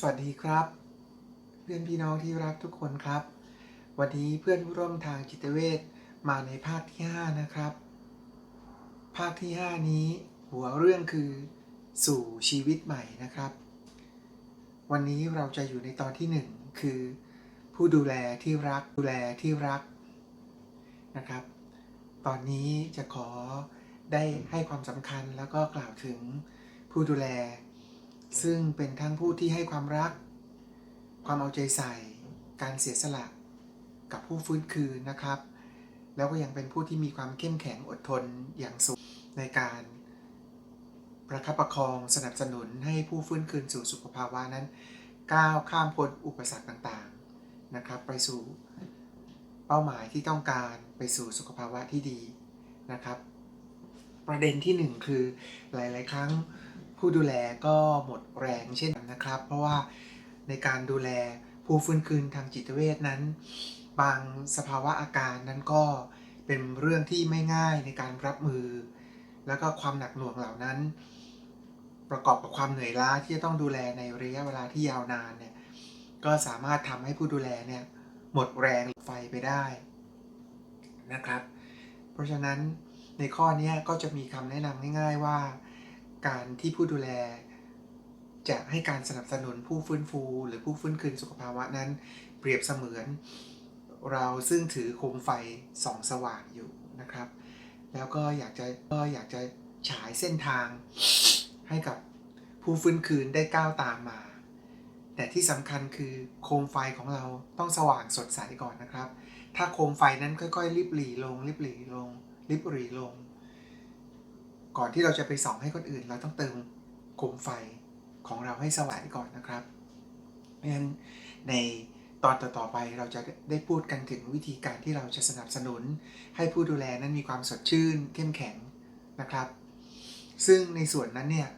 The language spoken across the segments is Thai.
สวัสดีครับเพื่อนพี่น้องที่รักทุกคนครับวันนี้เพื่อนผู้ร่วมทางจิตเวชมาในภาคที่5นะครับภาคที่5นี้หัวเรื่องคือสู่ชีวิตใหม่นะครับวันนี้เราจะอยู่ในตอนที่1คือผู้ดูแลที่รักนะครับตอนนี้จะขอได้ให้ความสำคัญแล้วก็กล่าวถึงผู้ดูแลซึ่งเป็นทั้งผู้ที่ให้ความรักความเอาใจใส่การเสียสละกับผู้ฟื้นคืนนะครับแล้วก็ยังเป็นผู้ที่มีความเข้มแข็งอดทนอย่างสูงในการประคับประคองสนับสนุนให้ผู้ฟื้นคืนสู่สุขภาวะนั้นก้าวข้ามพ้นอุปสรรคต่างๆนะครับไปสู่เป้าหมายที่ต้องการไปสู่สุขภาวะที่ดีนะครับประเด็นที่1คือหลายๆครั้งผู้ดูแลก็หมดแรงเช่นกันนะครับเพราะว่าในการดูแลผู้ฟื้นคืนทางจิตเวชนั้นบางสภาวะอาการนั้นก็เป็นเรื่องที่ไม่ง่ายในการรับมือแล้วก็ความหนักหน่วงเหล่านั้นประกอบกับความเหนื่อยล้าที่จะต้องดูแลในระยะเวลาที่ยาวนานเนี่ยก็สามารถทำให้ผู้ดูแลเนี่ยหมดแรงไฟไปได้นะครับเพราะฉะนั้นในข้อนี้ก็จะมีคำแนะนำง่ายๆว่าการที่ผู้ดูแลจะให้การสนับสนุนผู้ฟื้นฟูหรือผู้ฟื้นคืนสุขภาวะนั้นเปรียบเสมือนเราซึ่งถือโคมไฟส่องสว่างอยู่นะครับแล้วก็อยากจะฉายเส้นทางให้กับผู้ฟื้นคืนได้ก้าวตามมาแต่ที่สำคัญคือโคมไฟของเราต้องสว่างสดใสก่อนนะครับถ้าโคมไฟนั้นค่อยๆริบหรี่ลงก่อนที่เราจะไปส่องให้คนอื่นเราต้องเติมโคมไฟของเราให้สว่างก่อนนะครับเพราะฉะนั้นในตอนต่อๆไปเราจะได้พูดกันถึงวิธีการที่เราจะสนับสนุนให้ผู้ดูแลนั้นมีความสดชื่นเข้มแข็งนะครับซึ่งในส่วนนั้นเนี่ย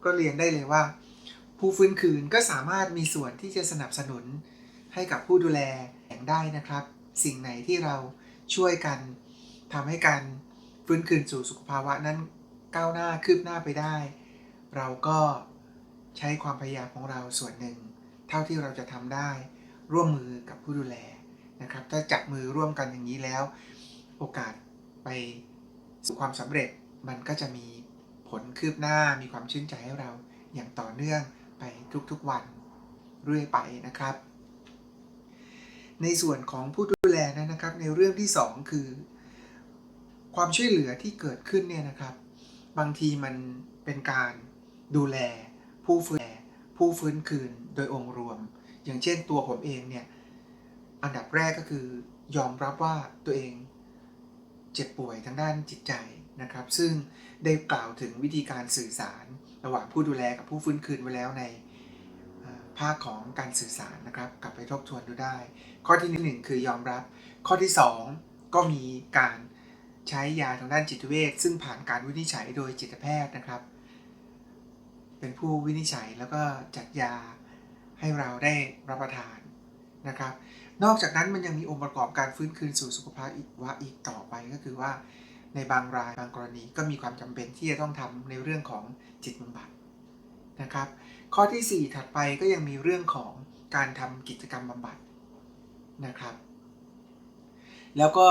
ก็เรียนได้เลยว่าผู้ฟื้นคืนก็สามารถมีส่วนที่จะสนับสนุนให้กับผู้ดูแลได้นะครับสิ่งไหนที่เราช่วยกันทำให้การฟื้นคืนสู่สุขภาวะนั้นก้าวหน้าคืบหน้าไปได้เราก็ใช้ความพยายามของเราส่วนหนึ่งเท่าที่เราจะทำได้ร่วมมือกับผู้ดูแลนะครับถ้าจับมือร่วมกันอย่างนี้แล้วโอกาสไปสู่ความสำเร็จมันก็จะมีผลคืบหน้ามีความชื่นใจให้เราอย่างต่อเนื่องไปทุกๆวันเรื่อยไปนะครับในส่วนของผู้ดูแลนะครับในเรื่องที่2คือความช่วยเหลือที่เกิดขึ้นเนี่ยนะครับบางทีมันเป็นการดูแลผู้ฟื้นคืนโดยองค์รวมอย่างเช่นตัวผมเองเนี่ยอันดับแรกก็คือยอมรับว่าตัวเองเจ็บป่วยทางด้านจิตใจนะครับซึ่งได้กล่าวถึงวิธีการสื่อสารระหว่างผู้ดูแลกับผู้ฟื้นคืนไว้แล้วในภาคของการสื่อสารนะครับกลับไปทบทวนดูได้ข้อที่1คือยอมรับข้อที่2ก็มีการใช้ยาทางด้านจิตเวชซึ่งผ่านการวินิจฉัยโดยจิตแพทย์นะครับเป็นผู้วินิจฉัยแล้วก็จัดยาให้เราได้รับประทานนะครับนอกจากนั้นมันยังมีองค์ประกอบการฟื้นคืนสู่สุขภาพอีกต่อไปก็คือว่าในบางรายบางกรณีก็มีความจำเป็นที่จะต้องทำในเรื่องของจิตบำบัดนะครับข้อที่4ถัดไปก็ยังมีเรื่องของการทำกิจกรรมบำบัดนะครับแล้วก็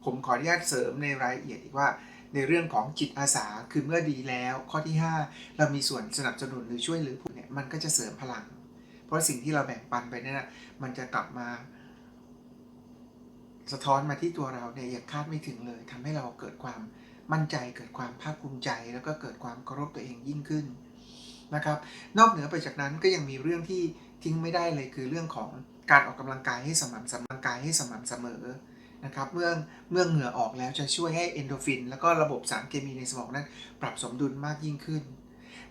ผมขออนุญาตเสริมในรายละเอียดอีกว่าในเรื่องของจิตอาสาคือเมื่อดีแล้วข้อที่5เรามีส่วนสนับสนุนหรือช่วยเหลือผู้เนี่ยมันก็จะเสริมพลังเพราะสิ่งที่เราแบ่งปันไปเนี่ยมันจะกลับมาสะท้อนมาที่ตัวเราเนี่ยอย่างคาดไม่ถึงเลยทำให้เราเกิดความมั่นใจเกิดความภาคภูมิใจแล้วก็เกิดความเคารพตัวเองยิ่งขึ้นนะครับนอกเหนือไปจากนั้นก็ยังมีเรื่องที่ทิ้งไม่ได้เลยคือเรื่องของการออกกำลังกายให้สม่ำเสมอนะครับเมื่อเหงื่อออกแล้วจะช่วยให้เอนโดรฟินแล้วก็ระบบสารเคมีในสมองนั้นปรับสมดุลมากยิ่งขึ้น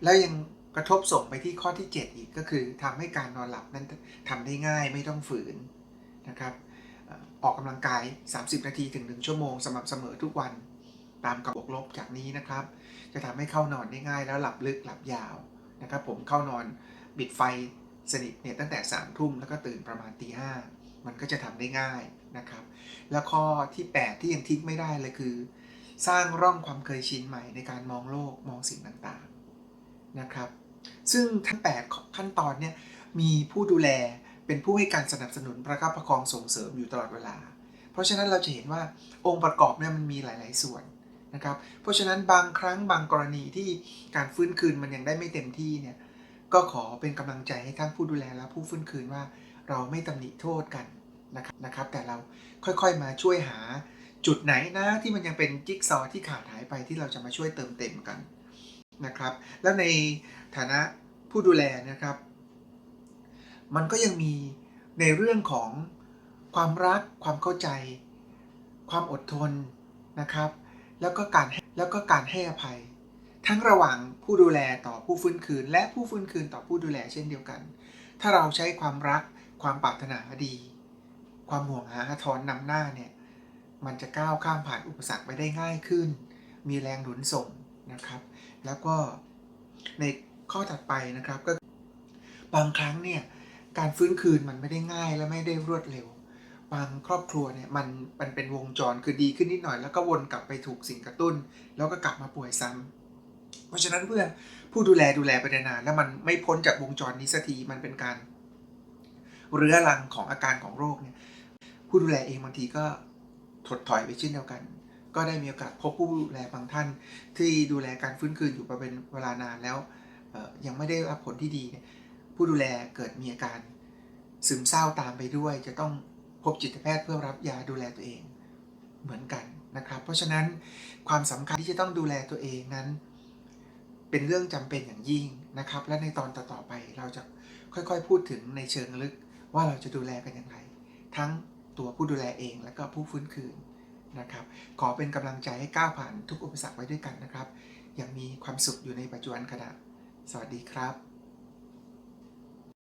แล้วยังกระทบส่งไปที่ข้อที่7อีกก็คือทำให้การนอนหลับนั้นทำได้ง่ายไม่ต้องฝืนนะครับออกกำลังกาย30นาทีถึง1ชั่วโมงสม่ำเสมอทุกวันตามกับบวกลบจากนี้นะครับจะทำให้เข้านอนได้ง่ายแล้วหลับลึกหลับยาวนะครับผมเข้านอนปิดไฟสนิทเนี่ยตั้งแต่3 ทุ่มแล้วก็ตื่นประมาณตี 5มันก็จะทำได้ง่ายนะครับแล้วข้อที่8ที่ยังทิ้งไม่ได้เลยคือสร้างร่องความเคยชินใหม่ในการมองโลกมองสิ่งต่างๆนะครับ ซึ่งทั้ง8ขั้นตอนเนี่ยมีผู้ดูแลเป็นผู้ให้การสนับสนุนประคับประคองส่งเสริมอยู่ตลอดเวลาเพราะฉะนั้นเราจะเห็นว่าองค์ประกอบเนี่ยมันมีหลายๆส่วนนะครับเพราะฉะนั้นบางครั้งบางกรณีที่การฟื้นคืนมันยังได้ไม่เต็มที่เนี่ยก็ขอเป็นกำลังใจให้ทั้งผู้ดูแลและผู้ฟื้นคืนว่าเราไม่ตำหนิโทษกันนะครับแต่เราค่อยๆมาช่วยหาจุดไหนนะที่มันยังเป็นจิ๊กซอว์ที่ขาดหายไปที่เราจะมาช่วยเติมเต็มกันนะครับแล้วในฐานะผู้ดูแลนะครับมันก็ยังมีในเรื่องของความรักความเข้าใจความอดทนนะครับแล้วก็การให้อภัยทั้งระหว่างผู้ดูแลต่อผู้ฟื้นคืนและผู้ฟื้นคืนต่อผู้ดูแลเช่นเดียวกันถ้าเราใช้ความรักความปรารถนาดีความห่วงหาอาทรนำหน้าเนี่ยมันจะก้าวข้ามผ่านอุปสรรคไปได้ง่ายขึ้นมีแรงหนุนส่งนะครับแล้วก็ในข้อถัดไปนะครับก็บางครั้งเนี่ยการฟื้นคืนมันไม่ได้ง่ายและไม่ได้รวดเร็วบางครอบครัวเนี่ยมันเป็นวงจรคือดีขึ้นนิดหน่อยแล้วก็วนกลับไปถูกสิ่งกระตุ้นแล้วก็กลับมาป่วยซ้ำเพราะฉะนั้นเพื่อผู้ดูแลไปนานแล้วมันไม่พ้นจากวงจรนี้สักทีมันเป็นการเรื้อรังของอาการของโรคเนี่ยผู้ดูแลเองบางทีก็ถดถอยไปเช่นเดียวกันก็ได้มีโอกาสพบผู้ดูแลบางท่านที่ดูแลการฟื้นคืนอยู่มาเป็นเวลานานแล้วยังไม่ได้รับผลที่ดีเนี่ยผู้ดูแลเกิดมีอาการซึมเศร้าตามไปด้วยจะต้องพบจิตแพทย์เพื่อรับยาดูแลตัวเองเหมือนกันนะครับเพราะฉะนั้นความสำคัญที่จะต้องดูแลตัวเองนั้นเป็นเรื่องจำเป็นอย่างยิ่งนะครับและในตอนต่อๆไปเราจะค่อยๆพูดถึงในเชิงลึกว่าเราจะดูแลกันอย่างไรทั้งตัวผู้ดูแลเองและก็ผู้ฟื้นคืนนะครับขอเป็นกำลังใจให้ก้าวผ่านทุกอุปสรรคไว้ด้วยกันนะครับอย่างมีความสุขอยู่ในปัจจุบันขณะสวัสดีครับ